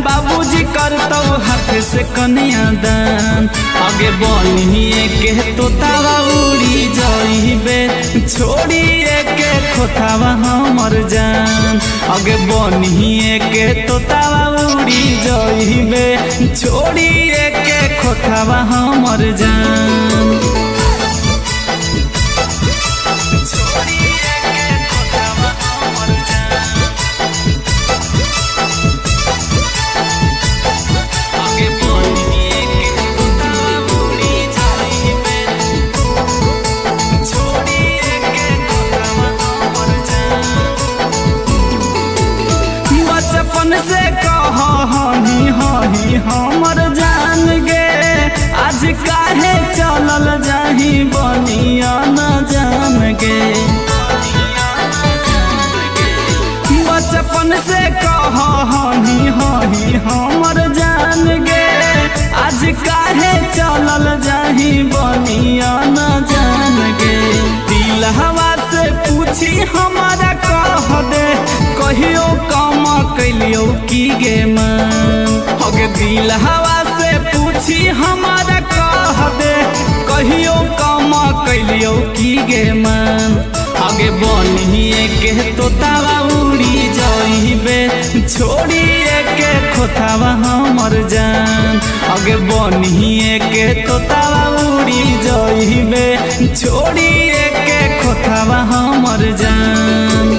बाबूजी करतौ हाथ से कनिया दान आगे बनिए के तोतावा उड़ी जाइबे छोड़िए के खोतावा हमर जान आगे बनिए के तोतावा उड़ी जाइबे छोड़िए के खोतावा हमर जान से कह हनी हनी हमर जान गे आज काहे चलल जाही बनिया न जान गे बचपन से कह हनी हनी हमर जान गे आज काहे चलल जाही बनिया न जान गे दिल हवा से पूछी हमारा कह दे कहियो काम कैलियो की गे मन हगे दिल हवा से पूछी हमारा कह दे कहियो काम कैलियो की गे मन आगे बनिए के तोतावा उड़ी जाइबे छोड़िए के खोतावा हमर जान आगे बनिए के तोतावा उड़ी जाइबे छोड़िए के खोतावा हमर जान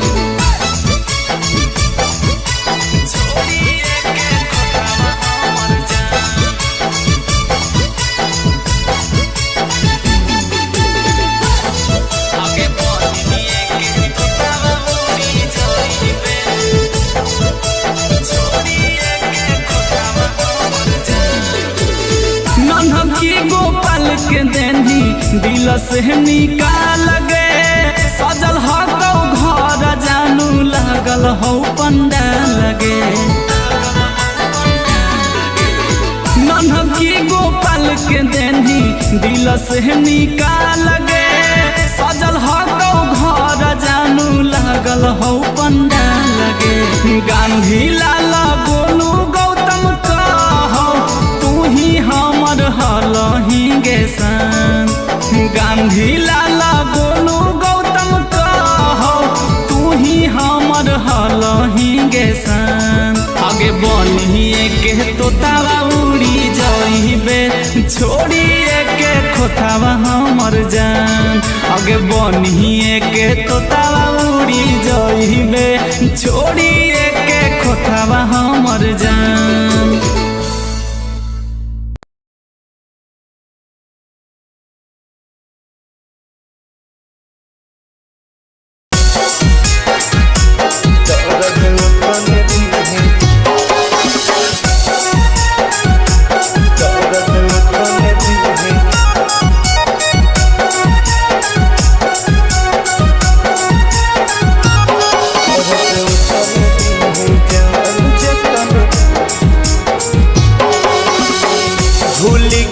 गोपाल के देनी दिल से निकाल गे सजल हो घर जानू लागल हो पंडाल गे नन्हकी गोपाल के देनी दिल से निकाल गे सजल हो घर जानू लागल हो पंडाल गे गांधी लाल गोलू गौतम कहो तू ही हमर हलही गे सन गांधी लाला गोलू गौतम कहो तू ही हमर हलही गे सन आगे बनिए के तोतावा उड़ी जाइबे छोड़िए के खोतावा हमर जान आगे बनिए के तोतावा उड़ी जाइबे छोड़िए के खोतावा हमर जान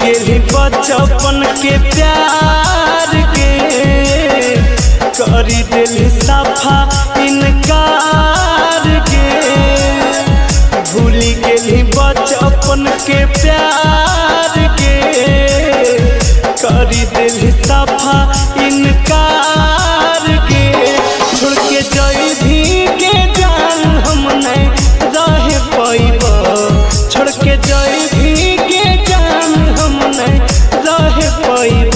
बचपन के प्यार के करी दिल सफा इनकार के भूल गेली बचपन के प्यार के करी दिल सफा इनकार के छोड़ के जई भी के जान हम नहीं रह पाइब छोड़ के जई भी के जान हम नहीं रह पाइब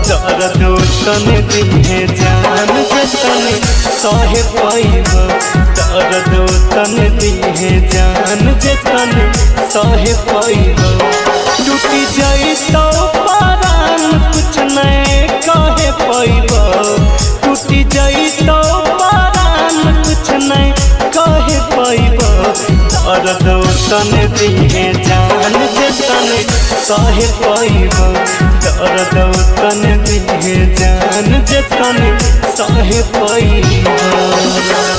दर्द तने दिहे जान जतने सह पाइब दर्द तने दिहे जान जतने सह पाइब टूटी जाई तो पारान कुछ नहीं तन दिहे जान जतन सहे पैब दर्द तन दिहे जान जतन सहे पैब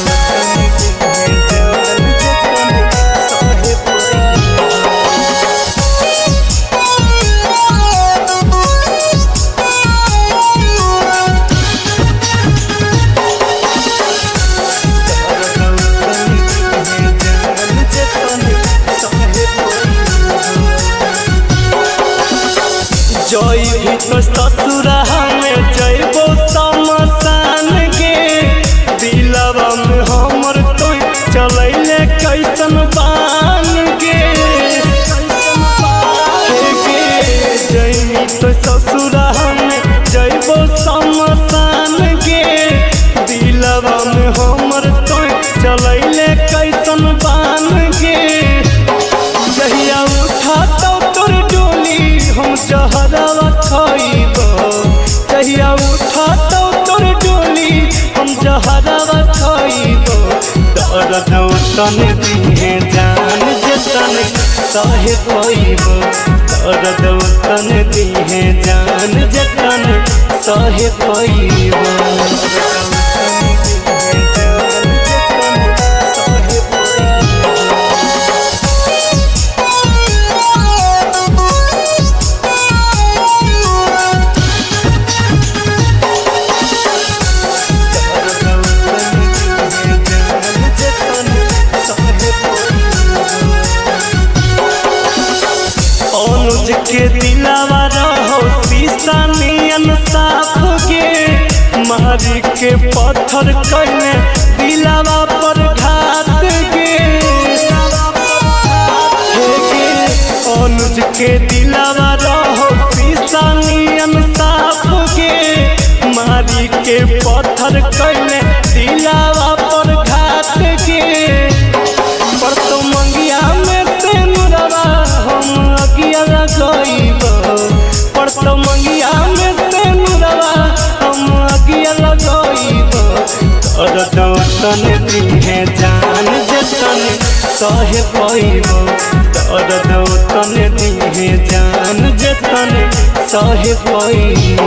जय भी तो ससुरा में जयबो समसान के दिलवा में हमर तो चलैले कैसन बान के जय तो ससुरा में जयबो समसान के दिलवा में हमर तो चलैले कैसन बान के जहिया उठा तो तोर डोली हम जहरवा खइब जहिया उठा तो तोर डोली हम जहरवा खइब दर्द तन दिहे जान जतन सहे पैब दर्द तन दिहे जान जतन सहे पैब के दिलावा रहो शीशा नियन साफ के मारी के पत्थर कइले दिलावा पर घात के अनुज के दिलावा रहो शीशा नियन साफ के मारी के पत्थर कइले दिलावा पर घात के पर तो मंगिया में से नुरवा हम अगिया लगइब पर तो मंगिया में से नुरवा हम अगिया लगइब दर्द तन दिहे जान जतन सहे पैब दर्द तन दिहे जान जतन सहे पैब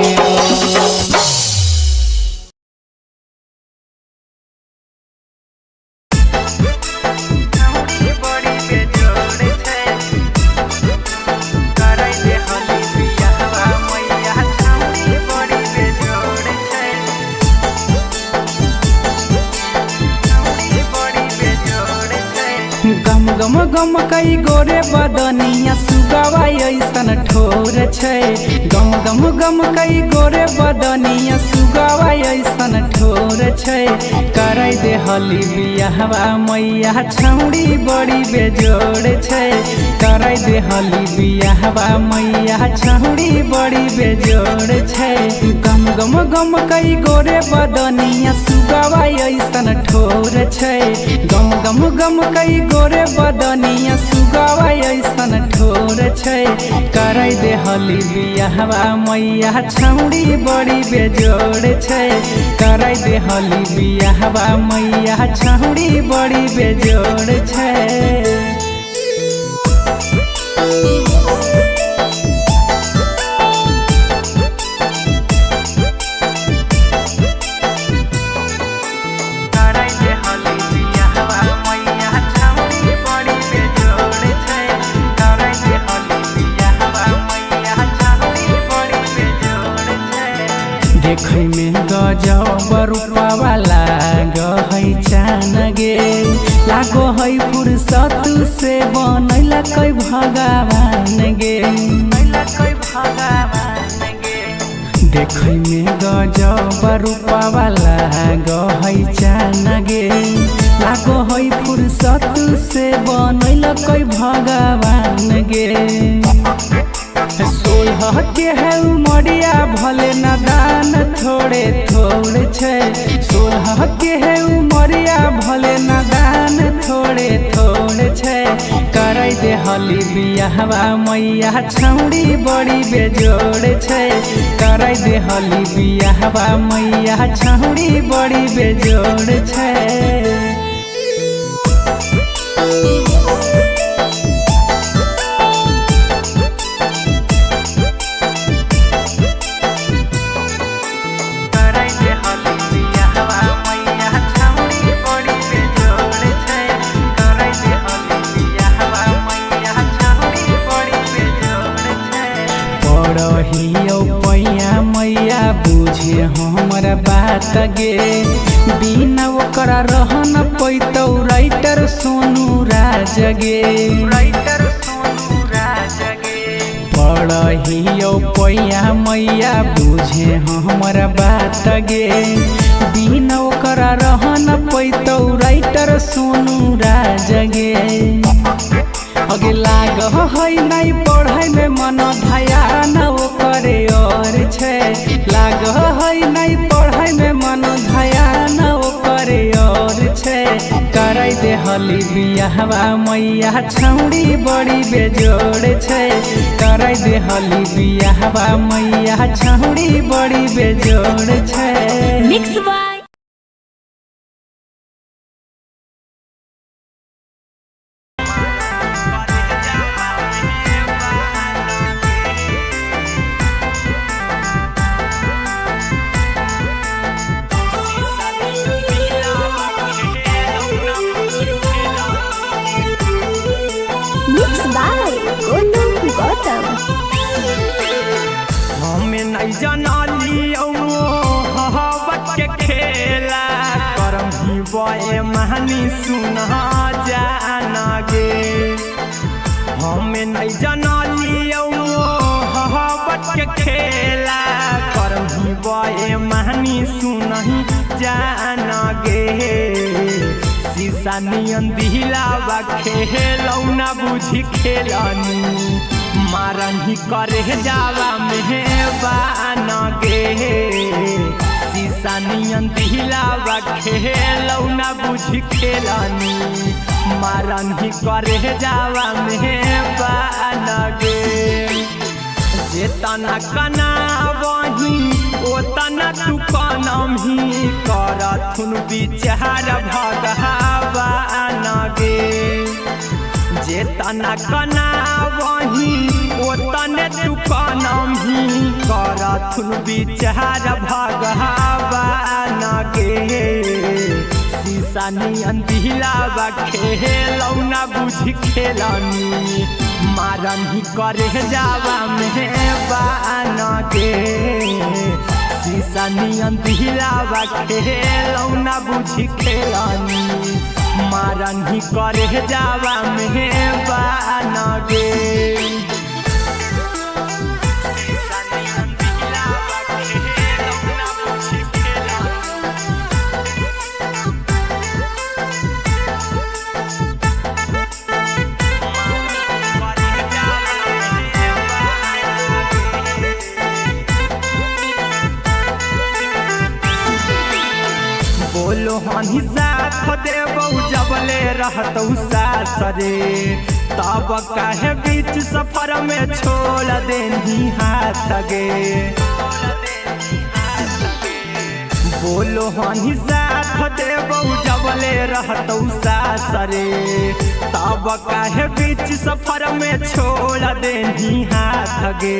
गम गम कई गोरे बदनिया सुगवा ऐसन ठोर छै गम गम गम कई गोरे बदनिया सुगवा ऐसन ठोर छै करे दे हली बियाहवा मैया छौड़ी बड़ी बेजोड़ छै करे दे हली बियाहवा मैया छौड़ी बड़ी बेजोड़ छै गम गम गम कई गोरे बदनिया सुगवा ऐसन ठोर छै गम गम गम कई गोरे बदनिया सुगवा ऐसन ठोर छै करे दे हली बियाहवा मैया छौड़ी बड़ी बेजोड़ छै करे दे हली बियाहवा मैया छौड़ी बड़ी बेजोड़ छै देखै में गजब रूपवा लागै चान गे लागो है फुर्सत से बनैला कै भगवान गे देखै में गजब रूपवा लागै चान गे लागो है फुर्सत से बनैला कै भगवान गे सोलह के है उमरिया भले नादान थोड़े थोड़े छै सोलह के है उमरिया भले नादान थोड़े थोड़े छै करे दे हली बियाहवा मैया छौड़ी बड़ी बेजोड़ छै करे दे हली बियाहवा मैया छौड़ी बड़ी बेजोड़ छै बुझे हमरा बात गे बिना ओकरा रह न पैतौ राइटर सोनू राज गे पढ़ियो पैया मैया बुझे हमरा बात गे बिना ओकरा रह न पैतौ राइटर सोनू राज गे अगे लाग है नहीं पढ़ाई में मन ध्यान ओकरे और छे लाग है नहीं पढ़ाई में मन ध्यान ओकरे और छे कराई दे हली बियाहवा मैया छौड़ी बड़ी बेजोड़ छे कराई दे हली बियाहवा मैया छौड़ी बड़ी बेजोड़ छे। Mix by Golu Gautam. हमें नहीं जानलियो हवत के खेला करम ही बए महानी सुना जाना गे हमें नहीं जानलियो हवत के खेला करम ही बए महानी सुनही जाना गे शीशा नियन दिलावा खेलौना बुझी खेलनी मारन ही करे जावा मेहबान गे शीशा नियन दिलावा खेलौना बुझी खेलनी मारन ही करे जावा मेहबान गे जेतना कना वही ओतना तू कनम ही करथुन विचार भगवान गे जेतना कना वही ओतने तू कनम ही करथुन विचार भगवान गे शीशा नियन दिलावा खेलौना बुझी खेलनी मारन ही करे जावा मेहबान गे शीशा नियन दिलावा खेलौना बुझी खेलनी मारन ही करे जावा मेहबान गे बोलो हनी साथ देबौ जबले रहतौ सास रे तब काहे बीच सफर में छोड़ देनी हाथ गे बोलो हनी साथ देबौ जबले रहतौ सास रे तब काहे बीच सफर में छोड़ देनी हाथ गे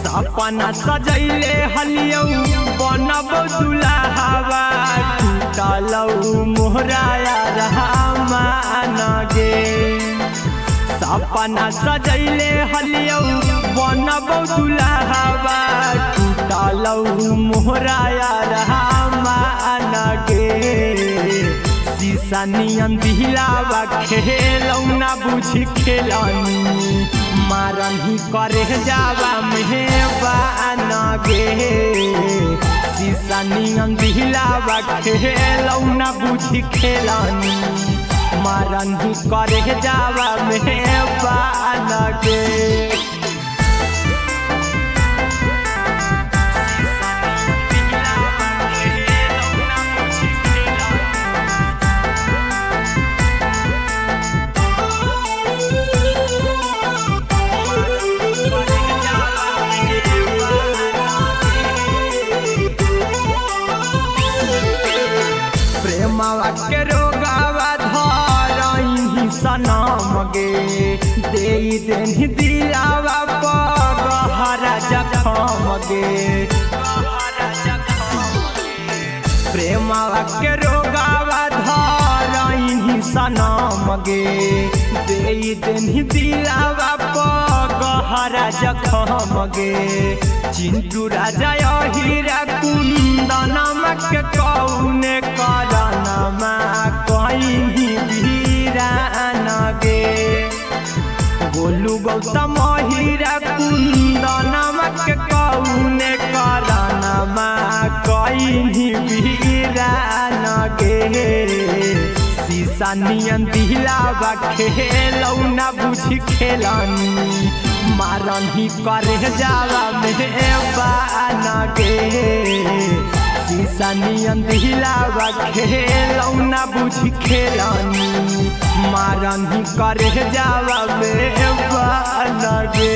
सपना सजैले हलियौ बनबौ दुल्हावा टूटलौ मोहराया रहमान गे सपना सजैले हलियौ बनबौ दुल्हावा टूटलौ मोहराया रहमान गे शीशा नियन दिलावा खेलौना बुझी खेलनी मारन ही करे जावा मेहबान गे शीशा नियन दिलावा खेलौना बुझी खेलनी मारन ही करे जावा मेहबान गे प्रेमवा के रोगावा धरही सनम गे देई देनी दिलावा पगहरा जखम गे प्रेमवा के रोगावा धरही सनम गे दे देनी दिलावा गहरा जखम गे चिंटू राजा हीरा कुंदनमा के कौने करनमा कहीं वीरान गे गोलू गौतम हीरा कुंदनमा के कौने करनमा कहीं वीरान गे शीशा नियन दिलावा खेलौना बुझी खेलानी मारन ही करे जावा में बान गे शीशा नियन दिलावा खेलौना बुझी खेलानी मारन ही करे जावा में बान गे।